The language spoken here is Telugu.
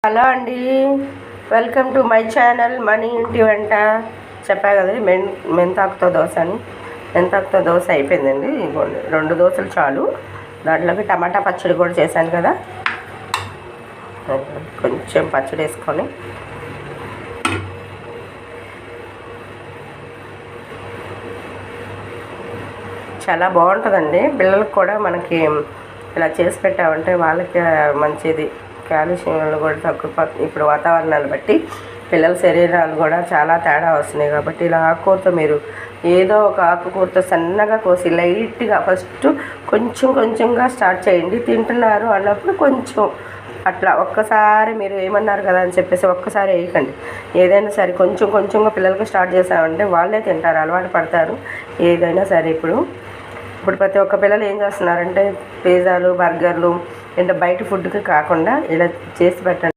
హలో అండి, welcome to my channel money ఇంటి వంట. చెప్పా కదా మెంతాకుతో దోశ అని. మెంతాకుతో దోశ అయిపోయిందండి. ఇదిగోండి 2 దోశలు చాలు. దాంట్లోకి టమాటా పచ్చడి కూడా చేశాను కదా, కొంచెం పచ్చడి వేసుకొని చాలా బాగుంటుందండి. పిల్లలకు కూడా మనకి ఇలా చేసి పెట్టామంటే వాళ్ళకి మంచిది. కాల్షియంలు కూడా తక్కువ. ఇప్పుడు వాతావరణాన్ని బట్టి పిల్లల శరీరాలు కూడా చాలా తేడా వస్తున్నాయి కాబట్టి ఇలా ఆకుకూరతో మీరు ఏదో ఒక ఆకుకూరతో సన్నగా కోసి లైట్గా ఫస్ట్ కొంచెంగా స్టార్ట్ చేయండి. తింటున్నారు అన్నప్పుడు కొంచెం అట్లా ఒక్కసారి మీరు ఏమన్నారు కదా అని చెప్పేసి ఒక్కసారి వేయకండి. ఏదైనా సరే కొంచెంగా పిల్లలకి స్టార్ట్ చేసామంటే వాళ్ళే తింటారు, అలవాటు పడతారు ఏదైనా సరే. ఇప్పుడు ప్రతి ఒక్క పిల్లలు ఏం చేస్తున్నారంటే పిజ్జాలు, బర్గర్లు, ఇంకా బయట ఫుడ్కి కాకుండా ఇలా చేసి పెట్టండి.